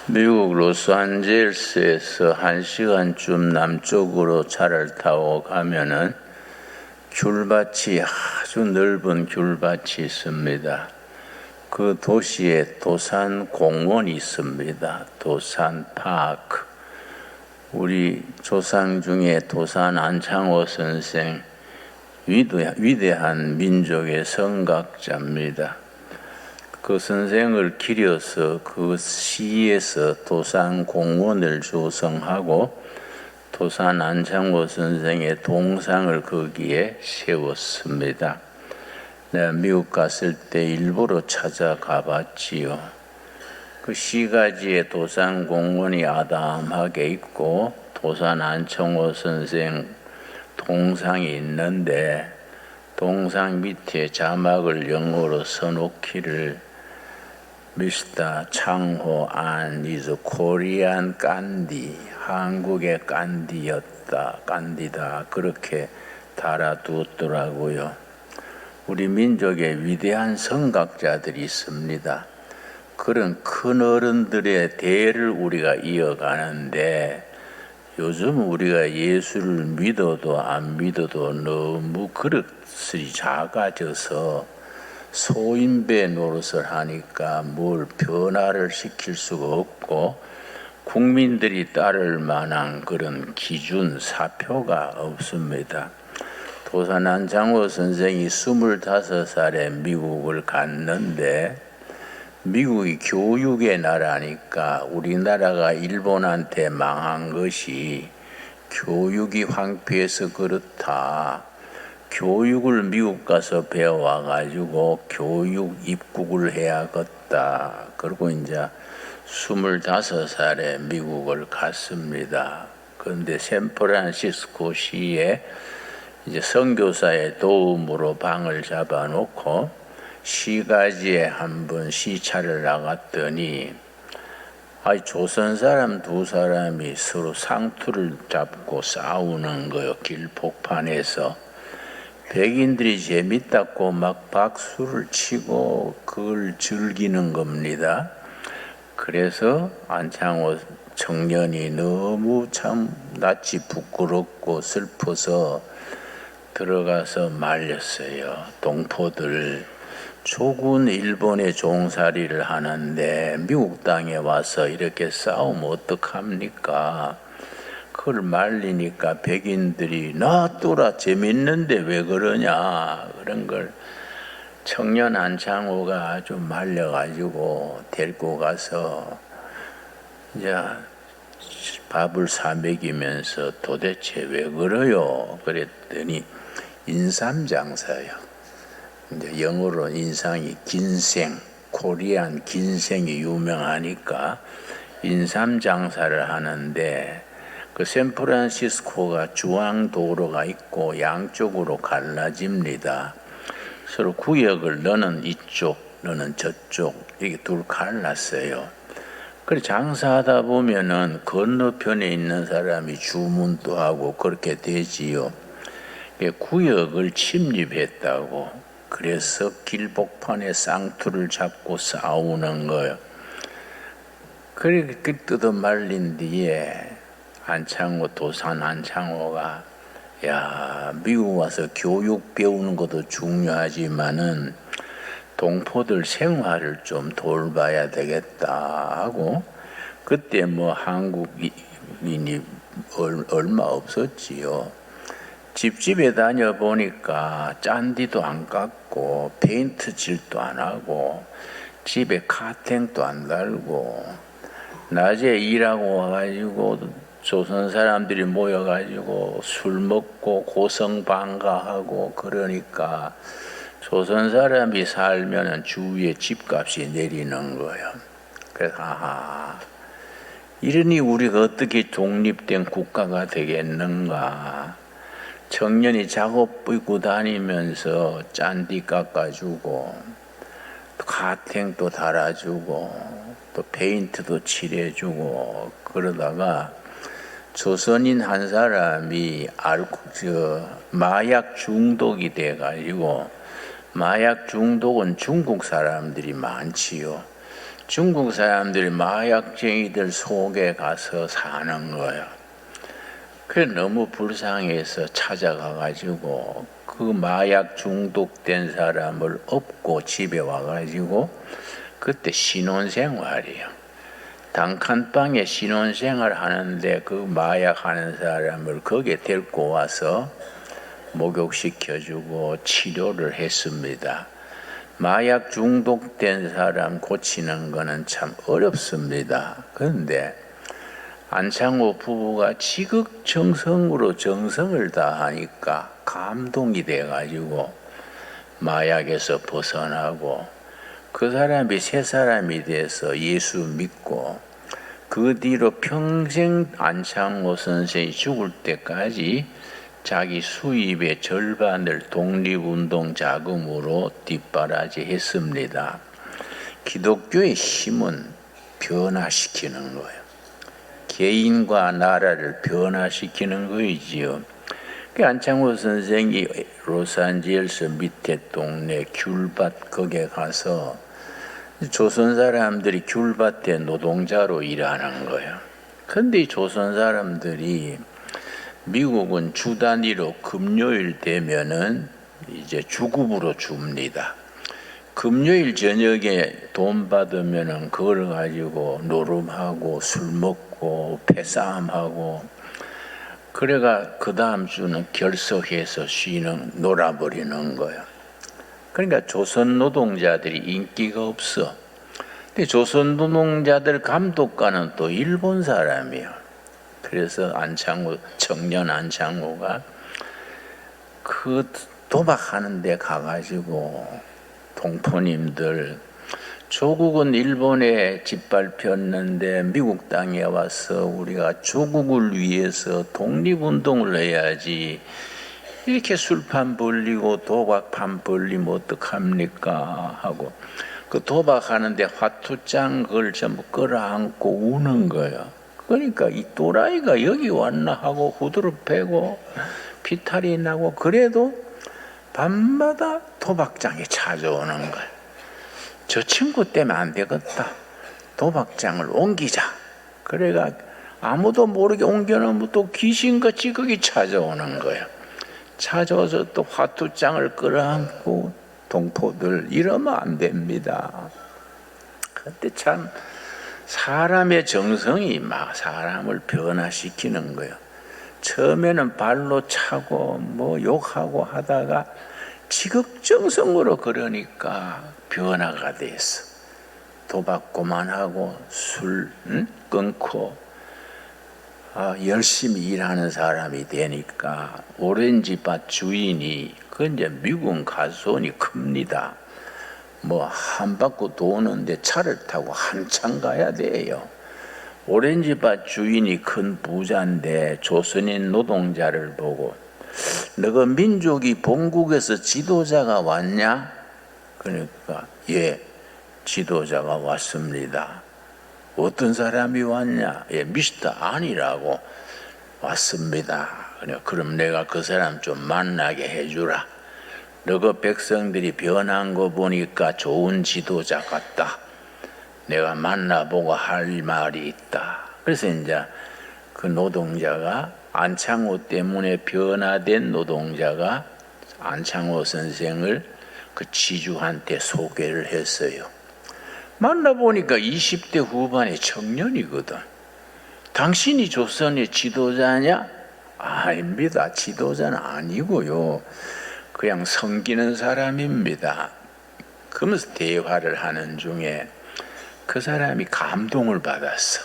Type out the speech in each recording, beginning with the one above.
미국 로스앤젤레스에서 1시간쯤 남쪽으로 차를 타고 가면은 귤밭이 아주 넓은 귤밭이 있습니다. 그 도시에 도산 공원이 있습니다. 도산 파크. 우리 조상 중에 도산 안창호 선생 위대한 민족의 성각자입니다. 그 선생을 기려서 그 시에서 도산 공원을 조성하고 도산 안창호 선생의 동상을 거기에 세웠습니다. 내가 미국 갔을 때 일부러 찾아가 봤지요. 그 시가지에 도산 공원이 아담하게 있고 도산 안창호 선생 동상이 있는데 동상 밑에 자막을 영어로 써놓기를 Mr. 창호 안 is Korean 깐디, 한국의 깐디다 그렇게 달아두었더라고요. 우리 민족의 위대한 성각자들이 있습니다. 그런 큰 어른들의 대를 우리가 이어가는데 요즘 우리가 예수를 믿어도 안 믿어도 너무 그릇이 작아져서 소인배 노릇을 하니까 뭘 변화를 시킬 수가 없고 국민들이 따를 만한 그런 기준, 사표가 없습니다. 도산 안창호 선생이 25살에 미국을 갔는데 미국이 교육의 나라니까 우리나라가 일본한테 망한 것이 교육이 황폐해서 그렇다. 교육을 미국 가서 배워와가지고 교육 입국을 해야겠다. 그리고 이제 25살에 미국을 갔습니다. 그런데 샌프란시스코 시에 이제 선교사의 도움으로 방을 잡아놓고 시가지에 한번 시차를 나갔더니 조선 사람 두 사람이 서로 상투를 잡고 싸우는 거요. 길폭판에서. 백인들이 재밌다고 막 박수를 치고 그걸 즐기는 겁니다. 그래서 안창호 청년이 너무 참 낯이 부끄럽고 슬퍼서 들어가서 말렸어요. 동포들 조군 일본의 종살이를 하는데 미국 땅에 와서 이렇게 싸우면 어떡합니까? 그걸 말리니까 백인들이 놔둬라 재밌는데 왜 그러냐 그런 걸 청년 안창호가 아주 말려가지고 데리고 가서 이제 밥을 사 먹이면서 도대체 왜 그래요? 그랬더니 인삼장사요. 이제 영어로 인상이 긴생, 코리안 긴생이 유명하니까 인삼장사를 하는데 그 샌프란시스코가 중앙도로가 있고 양쪽으로 갈라집니다. 서로 구역을 너는 이쪽, 너는 저쪽 이렇게 둘 갈랐어요. 그래 장사하다 보면은 건너편에 있는 사람이 주문도 하고 그렇게 되지요. 구역을 침입했다고. 그래서 길복판에 쌍투를 잡고 싸우는 거예요. 그렇게 뜯어 말린 뒤에 도산 안창호가 미국 와서 교육 배우는 것도 중요하지만은 동포들 생활을 좀 돌봐야 되겠다 하고 그때 뭐 한국인이 얼마 없었지요. 집집에 다녀보니까 짠디도 안 깎고 페인트 칠도 안 하고 집에 카텐도 안 달고 낮에 일하고 와가지고 조선 사람들이 모여가지고 술 먹고 고성방가하고 그러니까 조선 사람이 살면은 주위에 집값이 내리는 거예요. 그래서 이러니 우리가 어떻게 독립된 국가가 되겠는가. 청년이 작업 입고 다니면서 짠디 깎아주고 가탱도 달아주고 또 페인트도 칠해주고 그러다가 조선인 한 사람이 마약 중독이 돼가지고 마약 중독은 중국 사람들이 많지요. 중국 사람들이 마약쟁이들 속에 가서 사는 거예요. 그래 너무 불쌍해서 찾아가가지고 그 마약 중독된 사람을 업고 집에 와가지고 그때 신혼생활이에요. 단칸방에 신혼생활 하는데 그 마약하는 사람을 거기에 데리고 와서 목욕시켜주고 치료를 했습니다. 마약 중독된 사람 고치는 거는 참 어렵습니다. 그런데 안창호 부부가 지극정성으로 정성을 다하니까 감동이 돼가지고 마약에서 벗어나고 그 사람이 새 사람이 돼서 예수 믿고 그 뒤로 평생 안창호 선생이 죽을 때까지 자기 수입의 절반을 독립운동 자금으로 뒷바라지 했습니다. 기독교의 힘은 변화시키는 거예요. 개인과 나라를 변화시키는 거이지요. 안창호 선생이 로스앤젤레스 밑에 동네 귤밭 거기에 가서 조선 사람들이 귤밭에 노동자로 일하는 거예요. 근데 이 조선 사람들이 미국은 주 단위로 금요일 되면은 이제 주급으로 줍니다. 금요일 저녁에 돈 받으면은 그걸 가지고 노름하고 술 먹고 패싸움하고 그래가 그 다음 주는 결석해서 쉬는 놀아버리는 거예요. 그러니까 조선 노동자들이 인기가 없어. 근데 조선 노동자들 감독관은 또 일본 사람이에요. 그래서 안창호, 청년 안창호가 그 도박하는 데 가가지고 동포님들 조국은 일본에 짓밟혔는데 미국 땅에 와서 우리가 조국을 위해서 독립운동을 해야지 이렇게 술판 벌리고 도박판 벌리면 어떡합니까 하고 그 도박하는데 화투장 그걸 전부 끌어안고 우는 거예요. 그러니까 이 또라이가 여기 왔나 하고 후드를 패고 피탈이 나고 그래도 밤마다 도박장에 찾아오는 거예요. 저 친구 때문에 안 되겠다. 도박장을 옮기자. 그래가 아무도 모르게 옮겨놓으면 또 귀신같이 거기 찾아오는 거예요. 찾아와서 또 화투장을 끌어안고 동포들 이러면 안 됩니다. 그때 참 사람의 정성이 막 사람을 변화시키는 거예요. 처음에는 발로 차고 뭐 욕하고 하다가 지극정성으로 그러니까 변화가 됐어. 도박 그만하고 술 끊고 열심히 일하는 사람이 되니까 오렌지밭 주인이 그 이제 미국 가수원이 큽니다. 뭐 한 바퀴 도는데 차를 타고 한참 가야 돼요. 오렌지밭 주인이 큰 부자인데 조선인 노동자를 보고 너가 민족이 본국에서 지도자가 왔냐? 그러니까 예, 지도자가 왔습니다. 어떤 사람이 왔냐? 예, 미스터 안이라고 왔습니다. 그럼 내가 그 사람 좀 만나게 해주라. 너가 백성들이 변한 거 보니까 좋은 지도자 같다. 내가 만나보고 할 말이 있다. 그래서 이제 그 노동자가 안창호 때문에 변화된 노동자가 안창호 선생을 그 지주한테 소개를 했어요. 만나보니까 20대 후반의 청년이거든. 당신이 조선의 지도자냐? 아닙니다. 지도자는 아니고요. 그냥 섬기는 사람입니다. 그러면서 대화를 하는 중에 그 사람이 감동을 받았어.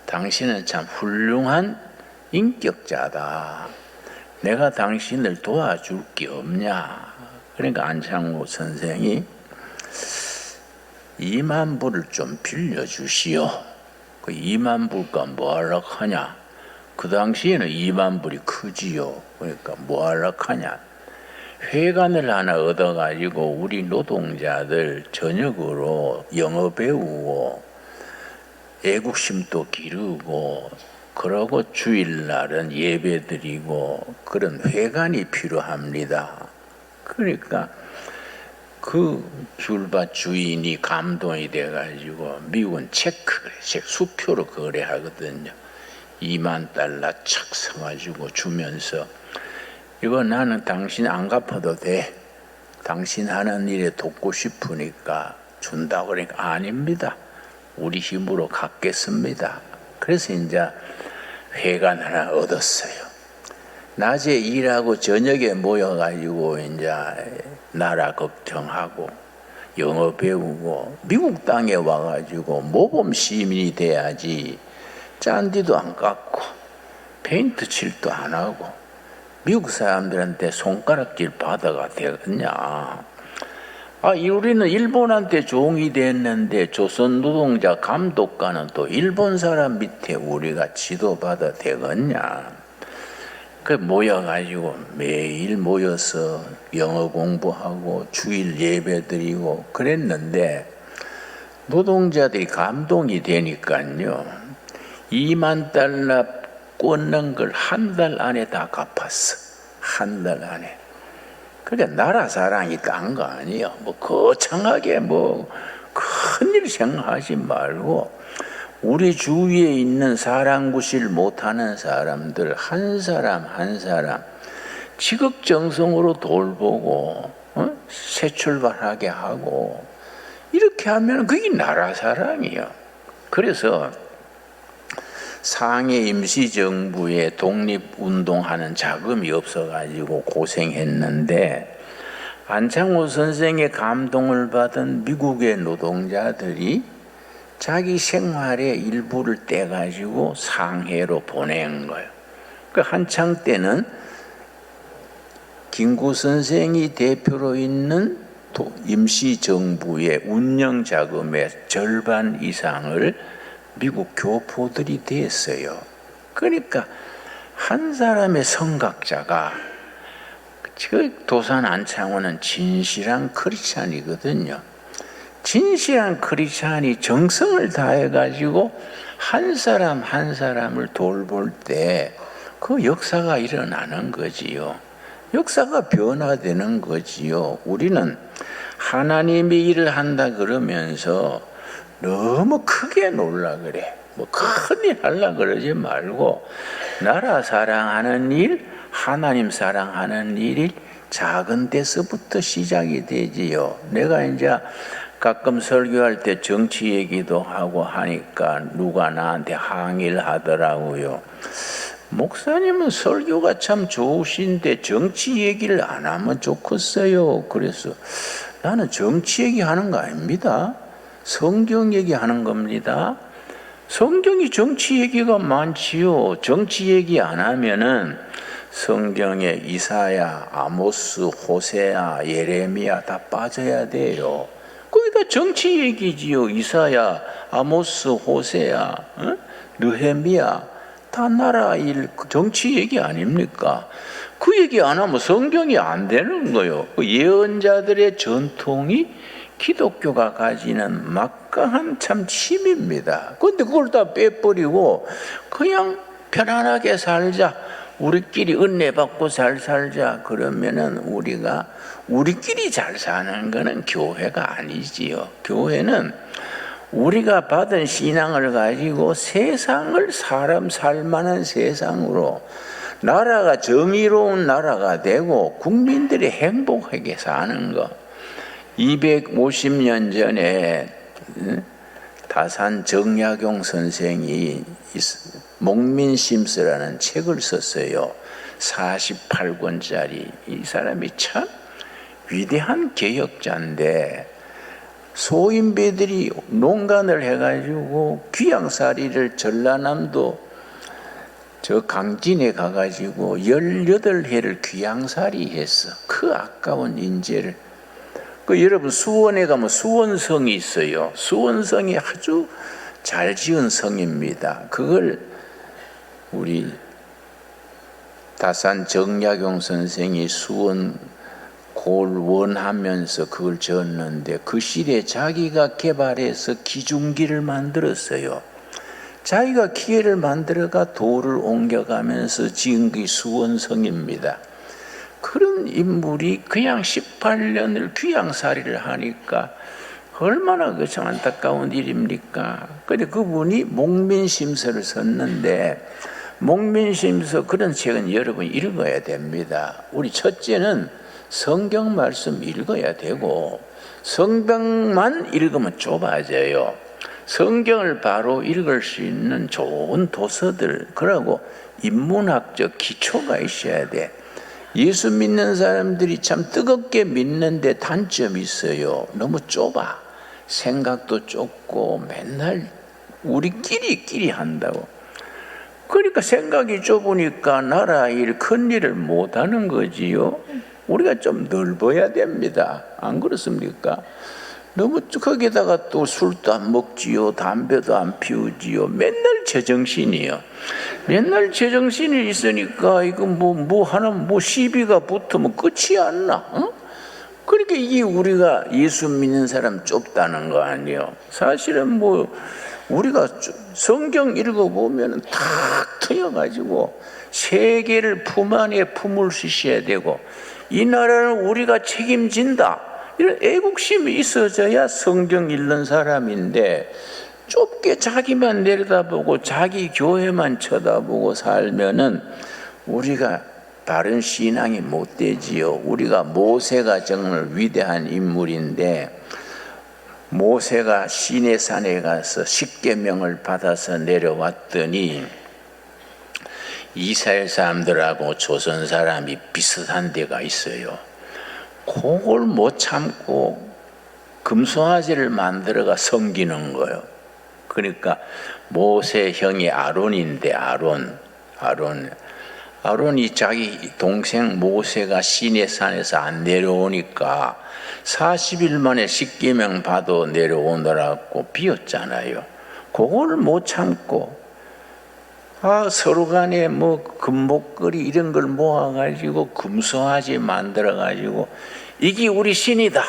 당신은 참 훌륭한 인격자다. 내가 당신을 도와줄 게 없냐. 그러니까 안창호 선생이 2만 불을 좀 빌려주시오. 그 2만 불가 뭐 하려고 하냐. 그 당시에는 2만 불이 크지요. 그러니까 뭐 하려고 하냐. 회관을 하나 얻어가지고 우리 노동자들 저녁으로 영어 배우고 애국심도 기르고 그러고 주일날은 예배드리고 그런 회관이 필요합니다. 그러니까 그 귤밭 주인이 감동이 돼가지고 미국은 수표로 거래하거든요. 2만 달러 착 써가지고 주면서 이거 나는 당신 안 갚아도 돼. 당신 하는 일에 돕고 싶으니까 준다고 그러니까 아닙니다. 우리 힘으로 갚겠습니다. 그래서 이제 회관 하나 얻었어요. 낮에 일하고 저녁에 모여가지고 이제 나라 걱정하고 영어 배우고 미국 땅에 와가지고 모범 시민이 돼야지 짠디도 안 깎고 페인트 칠도 안 하고 미국 사람들한테 손가락질 받아가 되겠냐. 우리는 일본한테 종이 됐는데 조선 노동자 감독관은 또 일본 사람 밑에 우리가 지도받아 되겠냐. 그 모여가지고 매일 모여서 영어 공부하고 주일 예배 드리고 그랬는데 노동자들이 감동이 되니까요. 2만 달러 꽂는 걸 한 달 안에 다 갚았어. 한 달 안에. 그러니까 나라 사랑이 딴 거 아니에요. 뭐 거창하게 뭐 큰일 생각하지 말고 우리 주위에 있는 사랑구실 못하는 사람들 한 사람 한 사람 지극정성으로 돌보고 새 출발하게 하고 이렇게 하면 그게 나라 사랑이에요. 그래서 상해 임시정부에 독립운동하는 자금이 없어가지고 고생했는데 안창호 선생의 감동을 받은 미국의 노동자들이 자기 생활의 일부를 떼가지고 상해로 보낸 거예요. 그 한창 때는 김구 선생이 대표로 있는 임시정부의 운영자금의 절반 이상을 미국 교포들이 됐어요. 그러니까 한 사람의 성각자가 도산 안창호는 진실한 크리스찬이거든요. 진실한 크리스찬이 정성을 다해가지고 한 사람 한 사람을 돌볼 때 그 역사가 일어나는 거지요. 역사가 변화되는 거지요. 우리는 하나님의 일을 한다 그러면서 너무 크게 놀라 그래. 뭐 큰일 하려 그러지 말고 나라 사랑하는 일, 하나님 사랑하는 일이 작은 데서부터 시작이 되지요. 내가 이제 가끔 설교할 때 정치 얘기도 하고 하니까 누가 나한테 항의를 하더라고요. 목사님은 설교가 참 좋으신데 정치 얘기를 안 하면 좋겠어요. 그래서 나는 정치 얘기하는 거 아닙니다. 성경 얘기하는 겁니다. 성경이 정치 얘기가 많지요. 정치 얘기 안 하면은 성경에 이사야, 아모스, 호세아, 예레미야 다 빠져야 돼요. 거기 다 정치 얘기지요. 이사야, 아모스, 호세아, 느헤미야 다 나라 일, 정치 얘기 아닙니까? 그 얘기 안 하면 성경이 안 되는 거예요. 예언자들의 전통이 기독교가 가지는 막강한 참 힘입니다. 그런데 그걸 다 빼버리고 그냥 편안하게 살자. 우리끼리 은혜 받고 잘 살자. 그러면은 우리끼리 잘 사는 거는 교회가 아니지요. 교회는 우리가 받은 신앙을 가지고 세상을 사람 살만한 세상으로 나라가 정의로운 나라가 되고 국민들이 행복하게 사는 거. 250년 전에 다산 정약용 선생이 목민심서라는 책을 썼어요. 48권짜리. 이 사람이 참 위대한 개혁자인데 소인배들이 농간을 해가지고 귀양살이를 전라남도 저 강진에 가가지고 18해를 귀양살이 했어. 그 아까운 인재를. 여러분 수원에 가면 수원성이 있어요. 수원성이 아주 잘 지은 성입니다. 그걸 우리 다산 정약용 선생이 수원 골원하면서 그걸 지었는데 그 시대에 자기가 개발해서 기중기를 만들었어요. 자기가 기계를 만들어가 돌을 옮겨가면서 지은 게 수원성입니다. 그런 인물이 그냥 18년을 귀양살이를 하니까 얼마나 그 참 안타까운 일입니까? 근데 그분이 목민심서를 썼는데, 목민심서 그런 책은 여러분 읽어야 됩니다. 우리 첫째는 성경 말씀 읽어야 되고, 성경만 읽으면 좁아져요. 성경을 바로 읽을 수 있는 좋은 도서들, 그러고 인문학적 기초가 있어야 돼. 예수 믿는 사람들이 참 뜨겁게 믿는데 단점이 있어요. 너무 좁아. 생각도 좁고 맨날 우리끼리 한다고. 그러니까 생각이 좁으니까 나라 일, 큰 일을 못하는 거지요. 우리가 좀 넓어야 됩니다. 안 그렇습니까? 너무 거기다가 또 술도 안 먹지요, 담배도 안 피우지요. 맨날 제정신이요. 맨날 제정신이 있으니까 이거 뭐 시비가 붙으면 끝이 안 나. 어? 그러니까 이게 우리가 예수 믿는 사람 좁다는 거 아니에요. 사실은 우리가 성경 읽어보면 탁 트여가지고 세계를 품 안에 품을 수 있어야 되고, 이 나라는 우리가 책임진다, 이런 애국심이 있어져야 성경 읽는 사람인데, 좁게 자기만 내려다보고 자기 교회만 쳐다보고 살면은 우리가 바른 신앙이 못 되지요. 우리가 모세가 정말 위대한 인물인데, 모세가 시내산에 가서 십계명을 받아서 내려왔더니 이스라엘 사람들하고 조선 사람이 비슷한 데가 있어요. 그걸 못 참고 금송아지를 만들어가 섬기는 거예요. 그러니까 모세 형이 아론인데, 아론이 자기 동생 모세가 시내산에서 안 내려오니까 40일 만에 십계명 받아 내려오느라고 비었잖아요. 그걸 못 참고 서로 간에 금목걸이 이런 걸 모아가지고 금송아지 만들어가지고 이게 우리 신이다.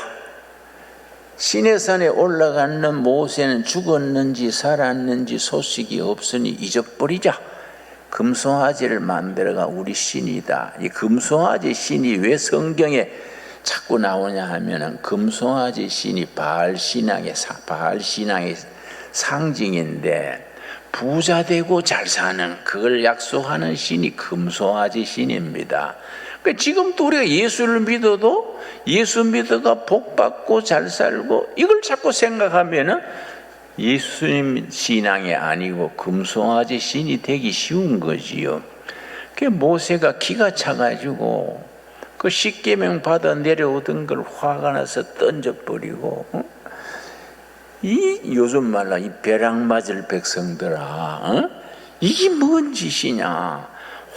시내산에 올라가는 모세는 죽었는지 살았는지 소식이 없으니 잊어버리자. 금송아지를 만들어가 우리 신이다. 이 금송아지 신이 왜 성경에 자꾸 나오냐 하면은, 금송아지 신이 바알 신앙의 상징인데, 부자 되고 잘 사는 그걸 약속하는 신이 금송아지 신입니다. 그러니까 지금도 우리가 예수를 믿어도 예수 믿어가 복 받고 잘 살고 이걸 자꾸 생각하면은 예수님 신앙이 아니고 금송아지 신이 되기 쉬운 거지요. 그 모세가 기가 차가지고 그 십계명 받아 내려오던 걸 화가 나서 던져버리고, 이 요즘 말로 이 벼락 맞을 백성들아, 이게 뭔 짓이냐?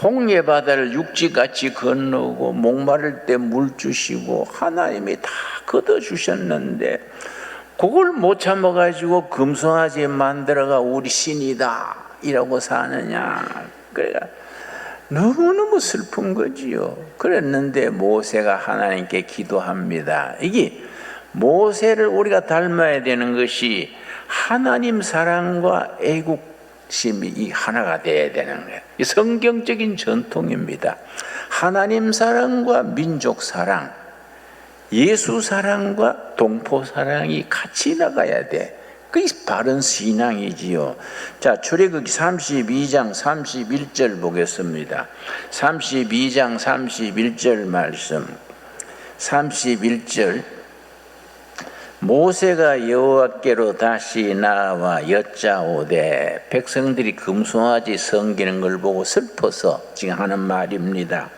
홍해 바다를 육지같이 건너고 목마를 때 물 주시고 하나님이 다 걷어 주셨는데, 그걸 못 참아가지고 금송아지 만들어가 우리 신이다 이라고 사느냐. 그러니까 너무너무 슬픈 거지요. 그랬는데 모세가 하나님께 기도합니다. 이게 모세를 우리가 닮아야 되는 것이 하나님 사랑과 애국심이 이 하나가 돼야 되는 거예요. 이 성경적인 전통입니다. 하나님 사랑과 민족 사랑, 예수 사랑과 동포 사랑이 같이 나가야 돼. 그게 바른 신앙이지요. 자, 출애굽기 32장 31절 보겠습니다. 32장 31절 말씀. 31절. 모세가 여호와께로 다시 나와 여짜오되, 백성들이 금송아지 섬기는 걸 보고 슬퍼서 지금 하는 말입니다.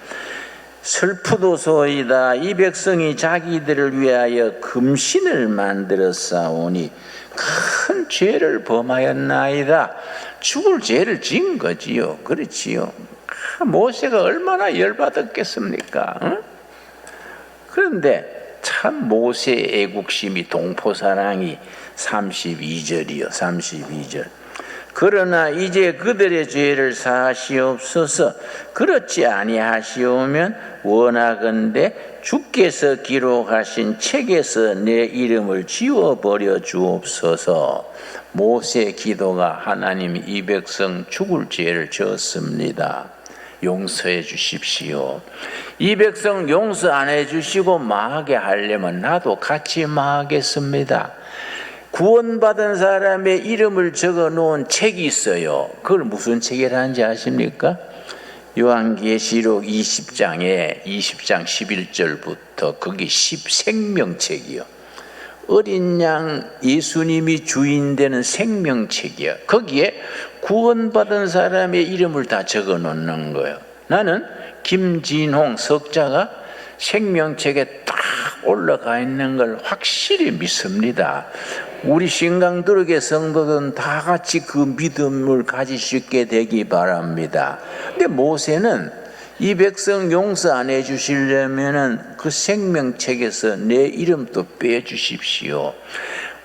슬프도소이다. 이 백성이 자기들을 위하여 금신을 만들었사오니 큰 죄를 범하였나이다. 죽을 죄를 지은 거지요. 그렇지요. 모세가 얼마나 열받았겠습니까? 응? 그런데 참 모세의 애국심이, 동포사랑이 32절이요. 32절. 그러나 이제 그들의 죄를 사하시옵소서. 그렇지 아니하시오면 원하건대 주께서 기록하신 책에서 내 이름을 지워버려 주옵소서. 모세의 기도가 하나님이 이 백성 죽을 죄를 졌습니다. 용서해 주십시오. 이 백성 용서 안 해주시고 망하게 하려면 나도 같이 망하겠습니다. 구원받은 사람의 이름을 적어 놓은 책이 있어요. 그걸 무슨 책이라는지 아십니까? 요한계시록 20장 11절부터 거기 생명책이요. 어린 양 예수님이 주인 되는 생명책이야. 거기에 구원받은 사람의 이름을 다 적어 놓는 거예요. 나는 김진홍 석자가 생명책에 딱 올라가 있는 걸 확실히 믿습니다. 우리 신강들에게 성도들은 다 같이 그 믿음을 가질 수 있게 되기 바랍니다. 근데 모세는 이 백성 용서 안 해주시려면은 그 생명책에서 내 이름도 빼주십시오.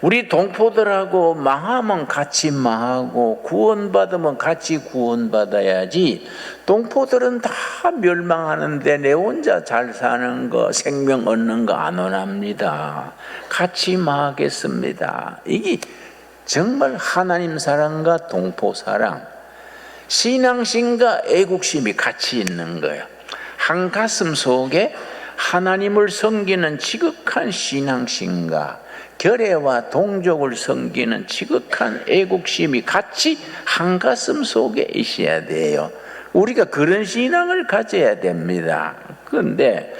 우리 동포들하고 망하면 같이 망하고 구원받으면 같이 구원받아야지. 동포들은 다 멸망하는데 내 혼자 잘 사는 거, 생명 얻는 거 안 원합니다. 같이 망하겠습니다. 이게 정말 하나님 사랑과 동포 사랑, 신앙심과 애국심이 같이 있는 거예요. 한 가슴 속에 하나님을 섬기는 지극한 신앙심과 결애와 동족을 섬기는 지극한 애국심이 같이 한 가슴 속에 있어야 돼요. 우리가 그런 신앙을 가져야 됩니다. 그런데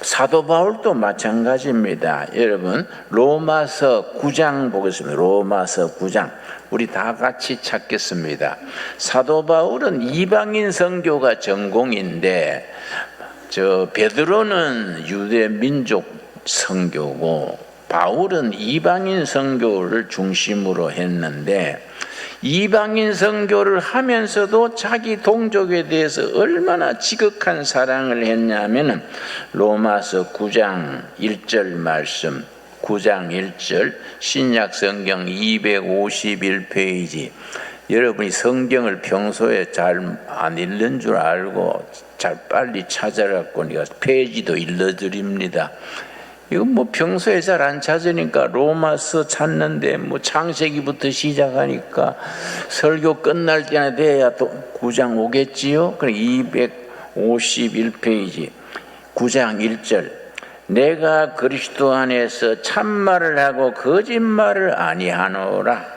사도 바울도 마찬가지입니다. 여러분 로마서 9장 보겠습니다. 로마서 9장 우리 다 같이 찾겠습니다. 사도 바울은 이방인 선교가 전공인데 베드로는 유대 민족 선교고 바울은 이방인 선교를 중심으로 했는데 이방인 선교를 하면서도 자기 동족에 대해서 얼마나 지극한 사랑을 했냐면 로마서 9장 1절 말씀 9장 1절 신약 성경 251페이지 여러분이 성경을 평소에 잘 안 읽는 줄 알고 잘 빨리 찾아갖고 내가 페이지도 읽어드립니다. 이건 뭐 평소에 잘 안 찾으니까 로마서 찾는데 뭐 창세기부터 시작하니까 설교 끝날 때나 돼야 또 9장 오겠지요. 그럼 251페이지 9장 1절 내가 그리스도 안에서 참말을 하고 거짓말을 아니하노라.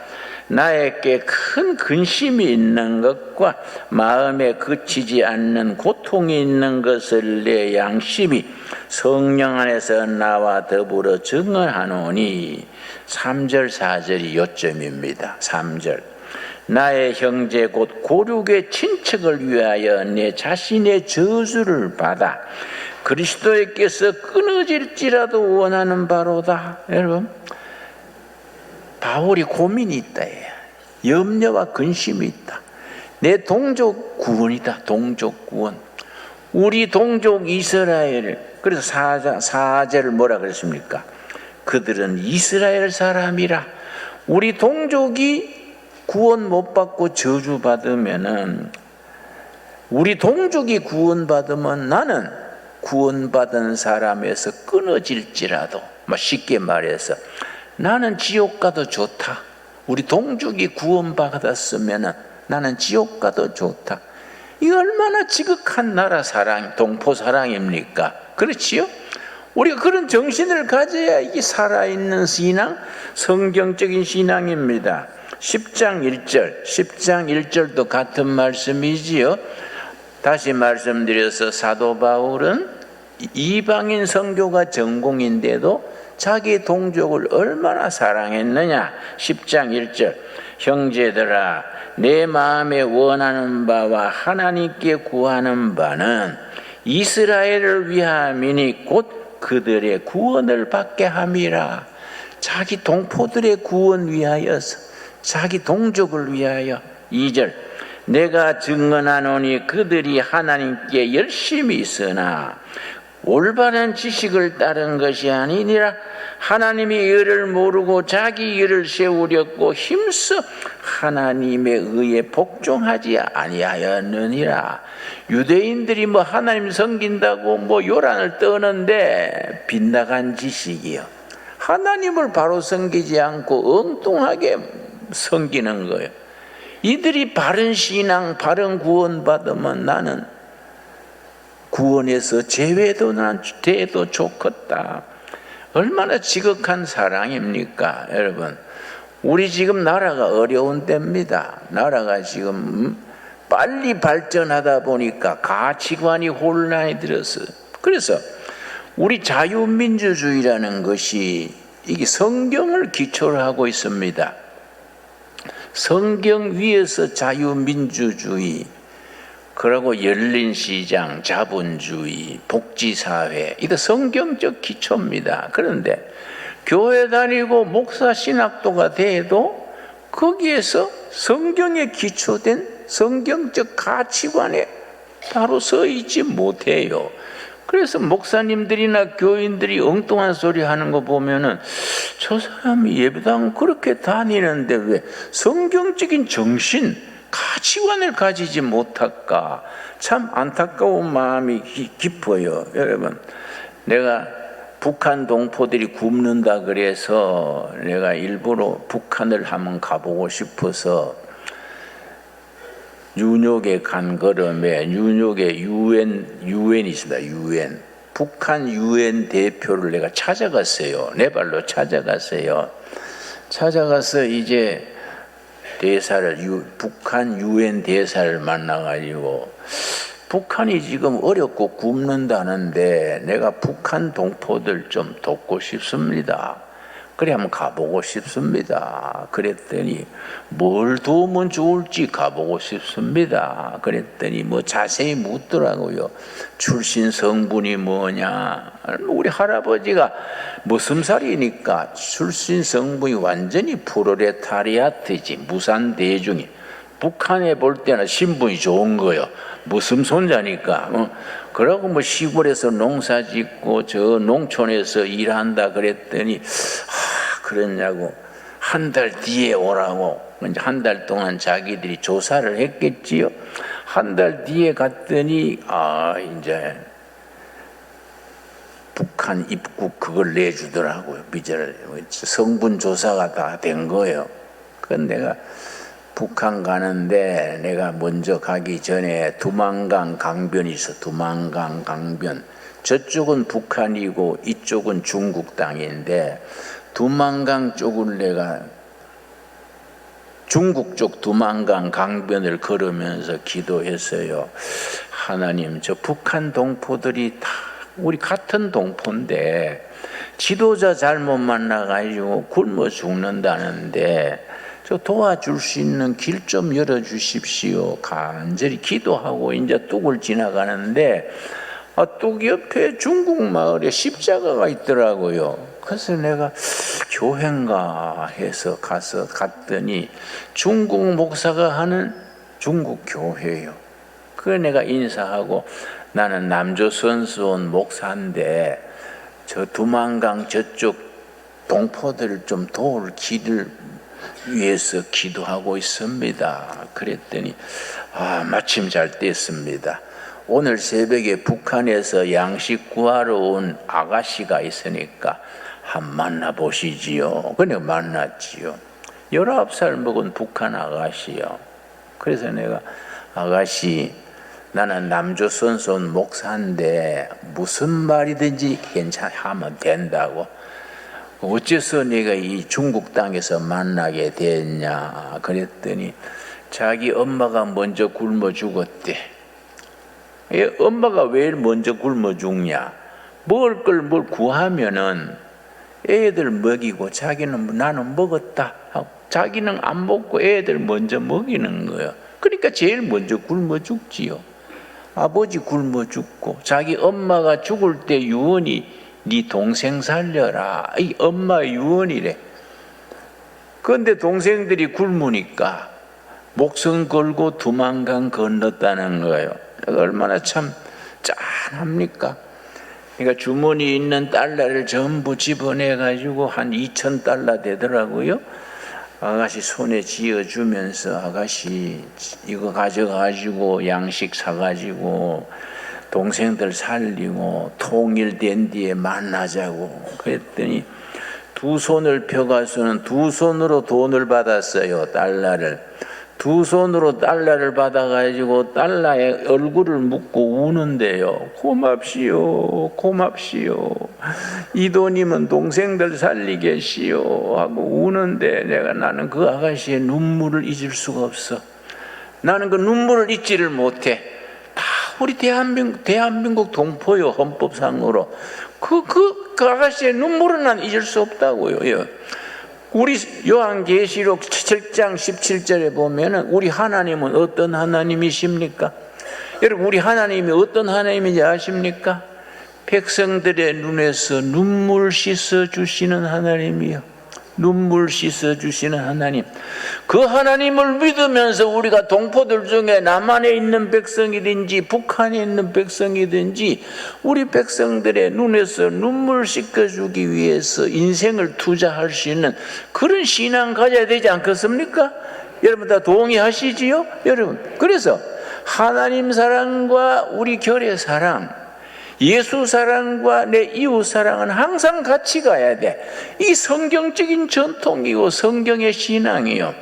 나에게 큰 근심이 있는 것과 마음에 그치지 않는 고통이 있는 것을 내 양심이 성령 안에서 나와 더불어 증언하노니 3절 4절이 요점입니다. 3절 나의 형제 곧 고륙의 친척을 위하여 내 자신의 저주를 받아 그리스도께서 끊어질지라도 원하는 바로다. 여러분 바울이 고민이 있다. 염려와 근심이 있다. 내 동족 구원이다. 동족 구원. 우리 동족 이스라엘. 그래서 4절을 뭐라 그랬습니까? 그들은 이스라엘 사람이라. 우리 동족이 구원 못 받고 저주받으면은 우리 동족이 구원받으면 나는 구원받은 사람에서 끊어질지라도 쉽게 말해서 나는 지옥 가도 좋다. 우리 동족이 구원받았으면 나는 지옥 가도 좋다. 이 얼마나 지극한 나라 사랑, 동포 사랑입니까? 그렇지요? 우리가 그런 정신을 가져야 이게 살아있는 신앙, 성경적인 신앙입니다. 10장 1절도 같은 말씀이지요. 다시 말씀드려서 사도 바울은 이방인 선교가 전공인데도 자기 동족을 얼마나 사랑했느냐. 10장 1절 형제들아 내 마음에 원하는 바와 하나님께 구하는 바는 이스라엘을 위함이니 곧 그들의 구원을 받게 함이라. 자기 동포들의 구원 위하여서 자기 동족을 위하여. 2절 내가 증언하노니 그들이 하나님께 열심히 있으나 올바른 지식을 따른 것이 아니니라. 하나님이 의를 모르고 자기 의를 세우려고 힘써 하나님의 의에 복종하지 아니하였느니라. 유대인들이 하나님 섬긴다고 요란을 떠는데 빗나간 지식이요. 하나님을 바로 섬기지 않고 엉뚱하게 섬기는 거예요. 이들이 바른 신앙, 바른 구원 받으면 나는 구원해서 제외도 난 돼도 좋겠다. 얼마나 지극한 사랑입니까, 여러분? 우리 지금 나라가 어려운 때입니다. 나라가 지금 빨리 발전하다 보니까 가치관이 혼란이 들어서, 그래서 우리 자유민주주의라는 것이 이게 성경을 기초로 하고 있습니다. 성경 위에서 자유민주주의, 그리고 열린시장, 자본주의, 복지사회, 이게 성경적 기초입니다. 그런데 교회 다니고 목사 신학도가 돼도 거기에서 성경에 기초된 성경적 가치관에 바로 서 있지 못해요. 그래서 목사님들이나 교인들이 엉뚱한 소리 하는 거 보면은 저 사람이 예배당 그렇게 다니는데 왜 성경적인 정신, 가치관을 가지지 못할까? 참 안타까운 마음이 깊어요. 여러분, 내가 북한 동포들이 굶는다 그래서 내가 일부러 북한을 한번 가보고 싶어서 뉴욕에 간 걸음에, 뉴욕에 유엔이 있습니다. 유엔. 북한 유엔 대표를 내가 찾아갔어요. 내 발로 찾아갔어요. 찾아가서 이제 북한 유엔 대사를 만나가지고, 북한이 지금 어렵고 굶는다는데 내가 북한 동포들 좀 돕고 싶습니다. 그래 한번 가보고 싶습니다. 그랬더니 뭘 도우면 좋을지 가보고 싶습니다. 그랬더니 뭐 자세히 묻더라고요. 출신 성분이 뭐냐. 우리 할아버지가 무슨살이니까 출신 성분이 완전히 프롤레타리아트지, 무산대중이. 북한에 볼 때는 신분이 좋은 거요. 무슨 손자니까. 그러고 뭐 시골에서 농사 짓고 저 농촌에서 일한다 그랬더니 그랬냐고 한 달 뒤에 오라고. 이제 한 달 동안 자기들이 조사를 했겠지요. 한 달 뒤에 갔더니 이제 북한 입국 그걸 내주더라고요. 비자를. 성분 조사가 다 된 거예요. 그건 내가 북한 가는데 내가 먼저 가기 전에 두만강 강변이 있어. 두만강 강변. 저쪽은 북한이고 이쪽은 중국 땅인데 두만강 쪽을 내가 중국 쪽 두만강 강변을 걸으면서 기도했어요. 하나님, 저 북한 동포들이 다 우리 같은 동포인데 지도자 잘못 만나가지고 굶어 죽는다는데 저 도와줄 수 있는 길 좀 열어주십시오. 간절히 기도하고 이제 뚝을 지나가는데 뚝 옆에 중국 마을에 십자가가 있더라고요. 그래서 내가 교회인가 해서 갔더니 중국 목사가 하는 중국 교회예요. 그래 내가 인사하고 나는 남조선에서 온 목사인데 저 두만강 저쪽 동포들을 좀 도울 길을 위해서 기도하고 있습니다. 그랬더니 마침 잘 됐습니다. 오늘 새벽에 북한에서 양식 구하러 온 아가씨가 있으니까 한번 만나보시지요. 그래 만났지요. 19살 먹은 북한 아가씨요. 그래서 내가 아가씨, 나는 남조선에서 온 목사인데 무슨 말이든지 하면 된다고. 어째서 내가 이 중국 땅에서 만나게 됐냐 그랬더니 자기 엄마가 먼저 굶어 죽었대. 엄마가 왜 먼저 굶어 죽냐? 먹을 걸 뭘 구하면은 애들 먹이고 자기는 나는 먹었다 하고 자기는 안 먹고 애들 먼저 먹이는 거예요. 그러니까 제일 먼저 굶어 죽지요. 아버지 굶어 죽고 자기 엄마가 죽을 때 유언이 네 동생 살려라. 이 엄마 유언이래. 그런데 동생들이 굶으니까 목숨 걸고 두만강 건넜다는 거예요. 얼마나 참 짠합니까? 그러니까 주머니에 있는 달러를 전부 집어내가지고 한 2,000달러 되더라고요. 아가씨 손에 쥐어주면서 아가씨 이거 가져가지고 양식 사가지고 동생들 살리고 통일된 뒤에 만나자고 그랬더니 두 손을 펴가서는 두 손으로 돈을 받았어요. 달러를. 두 손으로 달러를 받아가지고 달러에 얼굴을 묻고 우는데요. 고맙시오, 고맙시오. 이 돈이면 동생들 살리겠시오 하고 우는데 나는 그 아가씨의 눈물을 잊을 수가 없어. 나는 그 눈물을 잊지를 못해. 다 우리 대한민국 동포요, 헌법상으로. 그 아가씨의 눈물은 난 잊을 수 없다고요. 우리 요한계시록 7장 17절에 보면은 우리 하나님은 어떤 하나님이십니까? 여러분, 우리 하나님이 어떤 하나님인지 아십니까? 백성들의 눈에서 눈물 씻어 주시는 하나님이요. 눈물 씻어 주시는 하나님. 그 하나님을 믿으면서 우리가 동포들 중에 남한에 있는 백성이든지 북한에 있는 백성이든지 우리 백성들의 눈에서 눈물 씻어주기 위해서 인생을 투자할 수 있는 그런 신앙 가져야 되지 않겠습니까? 여러분 다 동의하시지요? 여러분, 그래서 하나님 사랑과 우리 결의 사랑, 예수 사랑과 내 이웃 사랑은 항상 같이 가야 돼. 이 성경적인 전통이고 성경의 신앙이요.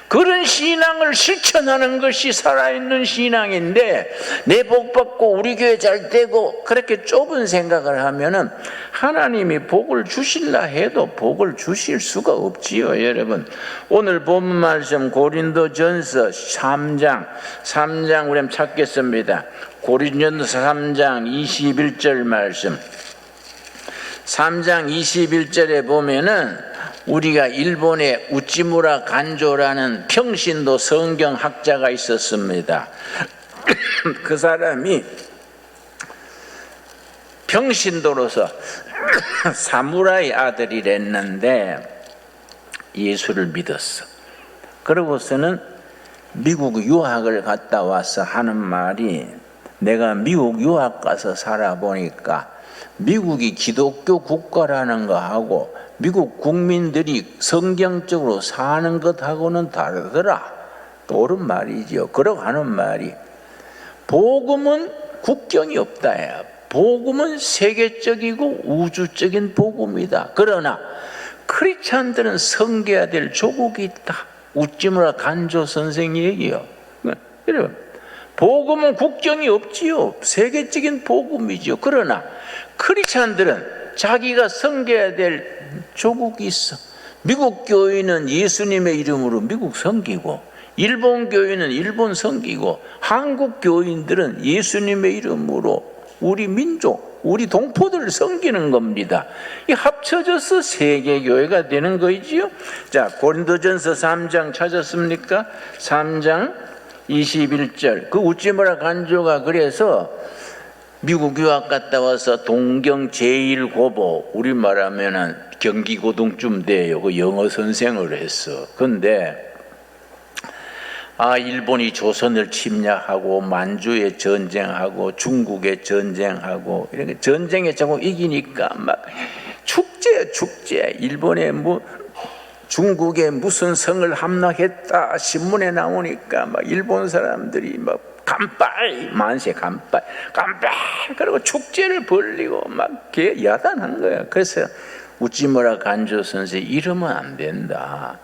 그런 신앙을 실천하는 것이 살아있는 신앙인데, 내 복 받고 우리 교회 잘 되고 그렇게 좁은 생각을 하면은 하나님이 복을 주실라 해도 복을 주실 수가 없지요. 여러분, 오늘 본 말씀 고린도전서 3장 우리 한번 찾겠습니다. 고린도전서 3장 21절 말씀. 3장 21절에 보면은 우리가 일본의 우찌무라 간조라는 평신도 성경학자가 있었습니다. 그 사람이 평신도로서 사무라이 아들이랬는데 예수를 믿었어. 그러고서는 미국 유학을 갔다 와서 하는 말이, 내가 미국 유학 가서 살아보니까 미국이 기독교 국가라는 거하고 미국 국민들이 성경적으로 사는 것하고는 다르더라. 옳은 말이죠. 그러고 하는 말이, 복음은 국경이 없다야. 복음은 세계적이고 우주적인 복음이다. 그러나 크리스찬들은 섬겨야 될 조국이 있다. 우찌무라 간조 선생이 얘기해요. 여러분, 복음은 국경이 없지요. 세계적인 복음이죠. 그러나 크리스찬들은 자기가 섬겨야 될 조국이 있어. 미국 교회는 예수님의 이름으로 미국 섬기고, 일본 교회는 일본 섬기고, 한국 교인들은 예수님의 이름으로 우리 민족, 우리 동포들을 섬기는 겁니다. 이 합쳐져서 세계교회가 되는 거이지요. 자, 고린도전서 3장 찾았습니까? 3장 21절. 그 우찌무라 간조가 그래서 미국 유학 갔다 와서 동경 제1고보, 우리 말하면은 경기고등쯤 돼요. 그 영어 선생을 했어. 근데 일본이 조선을 침략하고 만주에 전쟁하고 중국에 전쟁하고 이렇게 전쟁에 자꾸 이기니까 막 축제. 일본에 중국에 무슨 성을 함락했다 신문에 나오니까 막 일본 사람들이 막 간빨, 만세 간빨 그리고 축제를 벌리고 막 야단한 거야. 그래서 우찌무라 간조 선생 이러면 안 된다.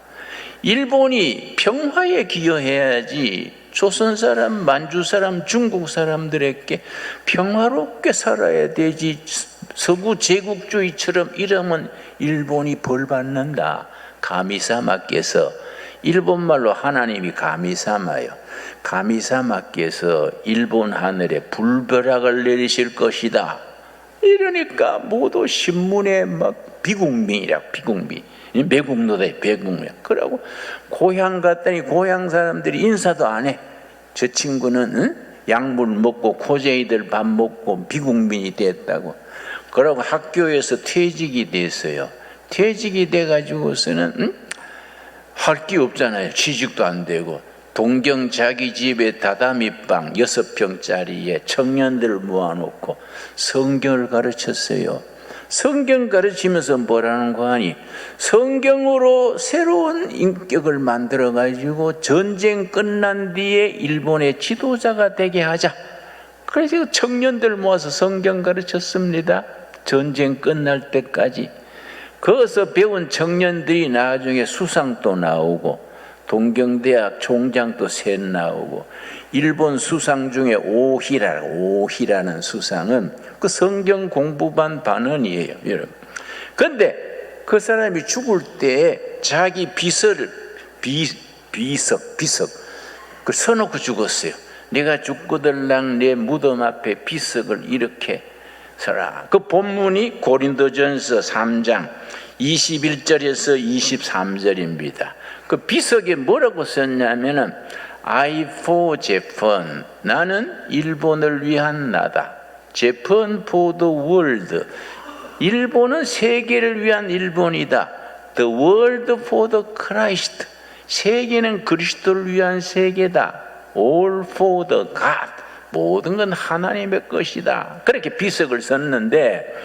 일본이 평화에 기여해야지 조선 사람, 만주 사람, 중국 사람들에게 평화롭게 살아야 되지. 서구 제국주의처럼 이러면 일본이 벌받는다. 가미사마께서, 일본말로 하나님이 가미사마요. 가미사마께서 일본 하늘에 불벼락을 내리실 것이다. 이러니까 모두 신문에 막 비국민이라, 비국민. 매국노다, 배국노야. 그러고 고향 갔더니 고향 사람들이 인사도 안 해. 저 친구는 약물 먹고 코제이들 밥 먹고 비국민이 됐다고. 그러고 학교에서 퇴직이 됐어요. 퇴직이 돼가지고서는 할 게 없잖아요. 취직도 안 되고. 동경 자기 집에 다다미방 6평짜리에 청년들을 모아놓고 성경을 가르쳤어요. 성경 가르치면서 뭐라는 거 아니? 성경으로 새로운 인격을 만들어 가지고 전쟁 끝난 뒤에 일본의 지도자가 되게 하자. 그래서 청년들 모아서 성경 가르쳤습니다. 전쟁 끝날 때까지. 거기서 배운 청년들이 나중에 수상도 나오고 동경대학 총장도 셋 나오고, 일본 수상 중에 오히라는 수상은 그 성경 공부반 반원이에요, 여러분. 그런데 그 사람이 죽을 때 자기 비석 그 써놓고 죽었어요. 내가 죽거들랑 내 무덤 앞에 비석을 이렇게 서라. 그 본문이 고린도전서 3장 21절에서 23절입니다. 그 비석에 뭐라고 썼냐면은 I for Japan, 나는 일본을 위한 나다. Japan for the world, 일본은 세계를 위한 일본이다. The world for the Christ, 세계는 그리스도를 위한 세계다. All for the God, 모든 건 하나님의 것이다. 그렇게 비석을 썼는데,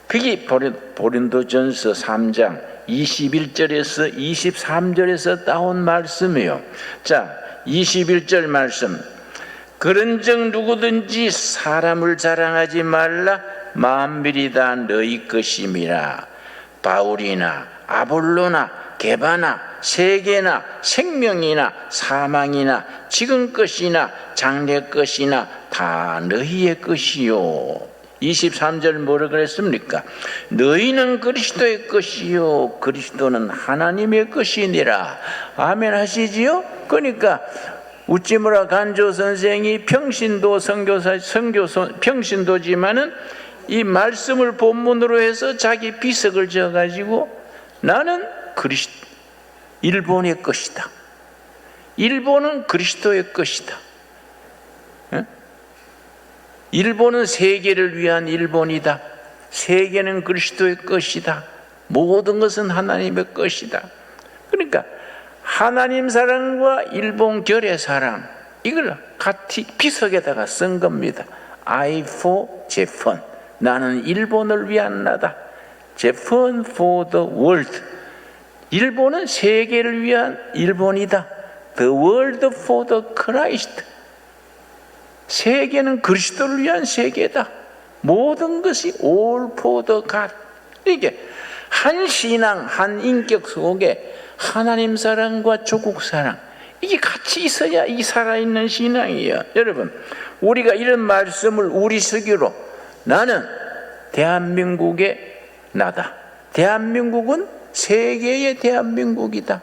그게 고린도전서 3장 21절에서 23절에서 따온 말씀이에요. 자, 21절 말씀. 그런즉 누구든지 사람을 자랑하지 말라. 만물이 다 너희 것임이라. 바울이나 아볼로나 게바나 세계나 생명이나 사망이나 지금 것이나 장래 것이나 다 너희의 것이요. 23절 뭐라 그랬습니까? 너희는 그리스도의 것이요 그리스도는 하나님의 것이니라. 아멘 하시지요? 그러니까 우찌무라 간조 선생이 평신도 평신도지만은 이 말씀을 본문으로 해서 자기 비석을 지어가지고 나는 일본의 것이다. 일본은 그리스도의 것이다. 일본은 세계를 위한 일본이다. 세계는 그리스도의 것이다. 모든 것은 하나님의 것이다. 그러니까 하나님 사랑과 일본 결의 사랑, 이걸 같이 비석에다가 쓴 겁니다. I for Japan, 나는 일본을 위한 나다. Japan for the world, 일본은 세계를 위한 일본이다. The world for the Christ, 세계는 그리스도를 위한 세계다. 모든 것이 all for the God. 이게 한 신앙, 한 인격 속에 하나님 사랑과 조국 사랑, 이게 같이 있어야 이 살아있는 신앙이에요. 여러분, 우리가 이런 말씀을 우리 스스로, 나는 대한민국의 나다. 대한민국은 세계의 대한민국이다.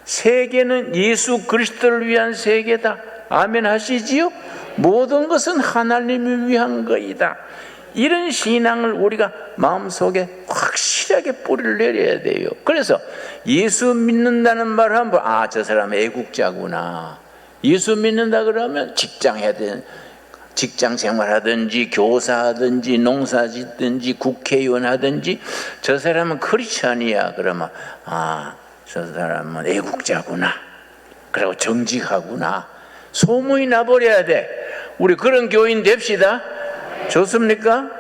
세계는 예수 그리스도를 위한 세계다. 아멘 하시지요? 모든 것은 하나님을 위한 거이다. 이런 신앙을 우리가 마음속에 확실하게 뿌리를 내려야 돼요. 그래서 예수 믿는다는 말을 하면 저 사람 애국자구나. 예수 믿는다 그러면 직장 생활하든지 교사하든지 농사짓든지 국회의원 하든지 저 사람은 크리스천이야. 그러면 저 사람은 애국자구나. 그리고 정직하구나. 소문이 나버려야 돼. 우리 그런 교인 됩시다. 좋습니까?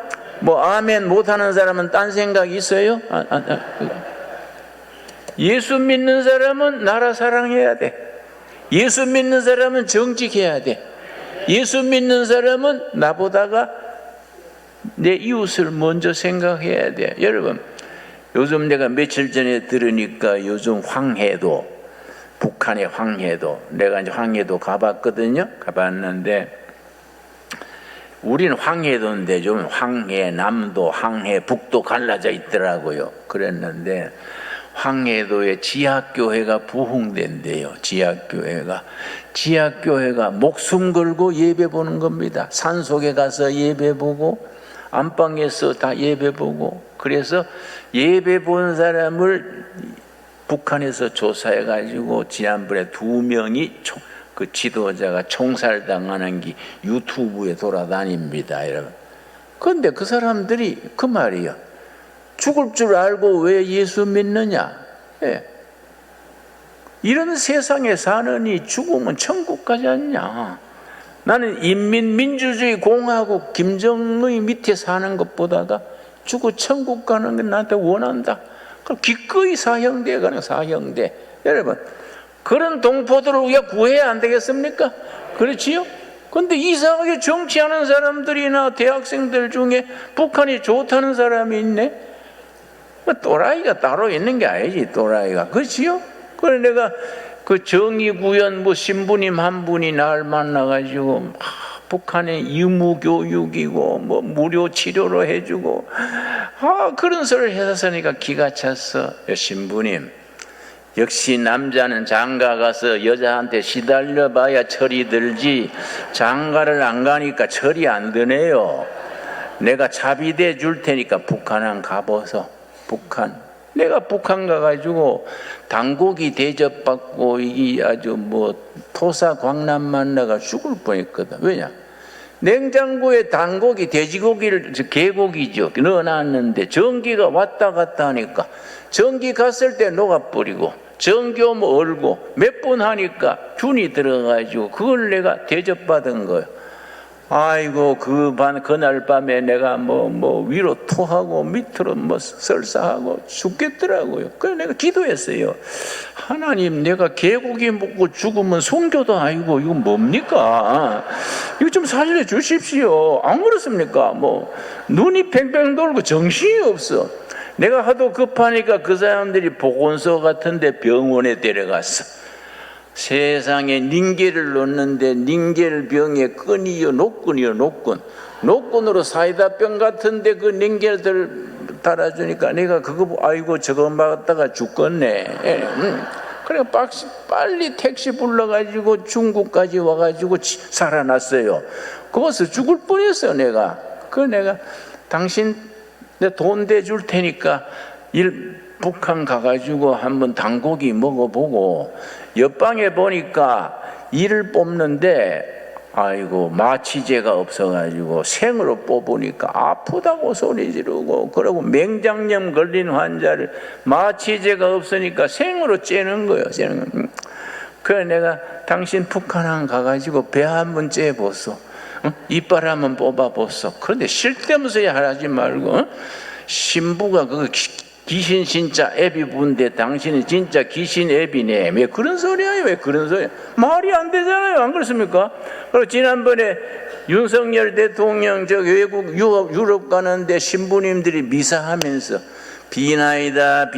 아멘 못하는 사람은 딴 생각 있어요? 예수 믿는 사람은 나라 사랑해야 돼. 예수 믿는 사람은 정직해야 돼. 예수 믿는 사람은 나보다가 내 이웃을 먼저 생각해야 돼. 여러분, 요즘 내가 며칠 전에 들으니까 요즘 황해도, 북한의 황해도, 내가 이제 황해도 가봤거든요. 가봤는데 우리는 황해도인데 좀 황해남도, 황해북도 갈라져 있더라고요. 그랬는데 황해도에 지하교회가 부흥된대요. 지하교회가 목숨 걸고 예배 보는 겁니다. 산속에 가서 예배 보고 안방에서 다 예배 보고. 그래서 예배 본 사람을 북한에서 조사해 가지고 지난번에 2명이 그 지도자가 총살당하는 게 유튜브에 돌아다닙니다, 여러분. 그런데 그 사람들이 그 말이에요. 죽을 줄 알고 왜 예수 믿느냐? 예. 이런 세상에 사느니 죽으면 천국 가지 않냐? 나는 인민민주주의 공화국 김정의 밑에 사는 것보다가 죽고 천국 가는 게 나한테 원한다. 그럼 기꺼이 사형대 가는 사형대. 여러분, 그런 동포들을 우리가 구해야 안 되겠습니까? 그렇지요? 근데 이상하게 정치하는 사람들이나 대학생들 중에 북한이 좋다는 사람이 있네? 또라이가 따로 있는 게 아니지, 또라이가. 그렇지요? 그래 내가 그 정의구현 신부님 한 분이 날 만나가지고 북한의 의무교육이고 무료 치료로 해주고 그런 소리를 해서니까 기가 찼어. 신부님, 역시 남자는 장가 가서 여자한테 시달려봐야 철이 들지 장가를 안 가니까 철이 안 드네요. 내가 자비대 줄 테니까 북한 한 가보소. 내가 북한 가가지고 당고기 대접받고 이게 아주 토사 광남 만나가 죽을 뻔했거든. 왜냐? 냉장고에 당고기, 돼지고기를, 개고기죠, 넣어놨는데 전기가 왔다 갔다 하니까 전기 갔을 때 녹아버리고 전기 오면 얼고 몇 번 하니까 균이 들어가지고 그걸 내가 대접받은 거예요. 아이고 그날 밤에 내가 위로 토하고 밑으로 설사하고 죽겠더라고요. 그래서 내가 기도했어요. 하나님, 내가 개고기 먹고 죽으면 송교도 아니고 이거 뭡니까? 이거 좀 살려 주십시오. 안 그렇습니까? 눈이 팽팽 돌고 정신이 없어. 내가 하도 급하니까 그 사람들이 보건소 같은데 병원에 데려갔어. 세상에 닌겔을 놓는데 닌겔 병에 끈이요 녹근으로 사이다병 같은데 그 닌겔들 달아주니까 내가 그거 아이고 저거 맞다가 죽겠네. 그래 빨리 택시 불러가지고 중국까지 와가지고 살아났어요. 거기서 죽을 뻔했어요. 내가 당신 내 돈 대줄 테니까 북한 가가지고 한번 당고기 먹어보고 옆방에 보니까 이를 뽑는데 아이고 마취제가 없어가지고 생으로 뽑으니까 아프다고 소리 지르고 그러고 맹장염 걸린 환자를 마취제가 없으니까 생으로 째는 거예요. 그래 내가 당신 북한 가가지고 배 한번 째보소. 이빨 한번 뽑아보소. 그런데 쓸데없이 하지 말고 신부가 그거 귀신 진짜 애비 부인데 당신은 진짜 귀신 애비네. 왜 그런 소리야? 말이 안 되잖아요. 안 그렇습니까? 그리고 지난번에 윤석열 대통령 외국 유럽 가는데 신부님들이 미사하면서 비나이다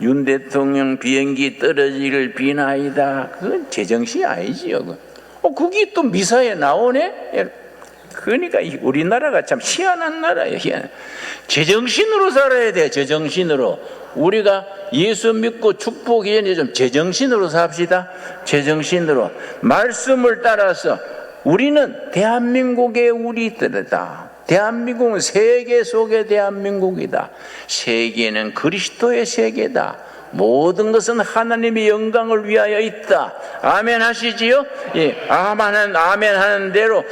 윤 대통령 비행기 떨어지기를 비나이다. 그건 제정신이 아니지요. 그게 또 미사에 나오네? 그러니까 우리나라가 참 희한한 나라예요. 제정신으로 살아야 돼. 제정신으로. 우리가 예수 믿고 축복이 이제 좀 제정신으로 삽시다. 제정신으로 말씀을 따라서 우리는 대한민국의 우리들이다. 대한민국은 세계 속의 대한민국이다. 세계는 그리스도의 세계다. 모든 것은 하나님의 영광을 위하여 있다. 아멘 하시지요? 예, 아멘 하는 대로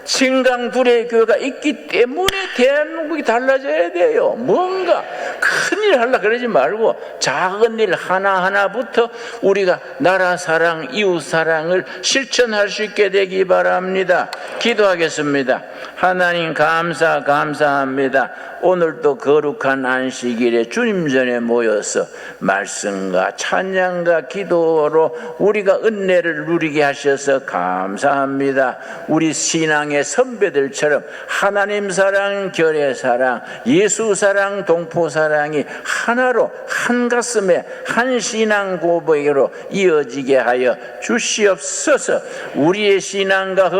신강둘의 교회가 있기 때문에 대한민국이 달라져야 돼요. 뭔가 큰일 하려고 그러지 말고 작은 일 하나하나부터 우리가 나라 사랑, 이웃 사랑을 실천할 수 있게 되기 바랍니다. 기도하겠습니다. 하나님 감사합니다. 오늘도 거룩한 안식일에 주님 전에 모여서 말씀과 찬양과 기도로 우리가 은혜를 누리게 하셔서 감사합니다. 우리 신앙의 선배들처럼 하나님 사랑, 교회 사랑, 예수 사랑, 동포 사랑이 하나로 한 가슴에 한 신앙 고백으로 이어지게 하여 주시옵소서. 우리의 신앙과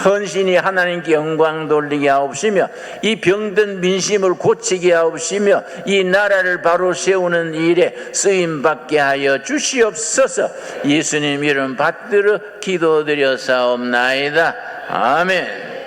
헌신이 하나님께 영광 돌리게 하옵시며 이 병든 민심을 고치게 하옵시며 이 나라를 바로 세우는 일에 쓰임받게 하여 주시옵소서. 예수님 이름 받들어 기도드려 사옵나이다. 아멘.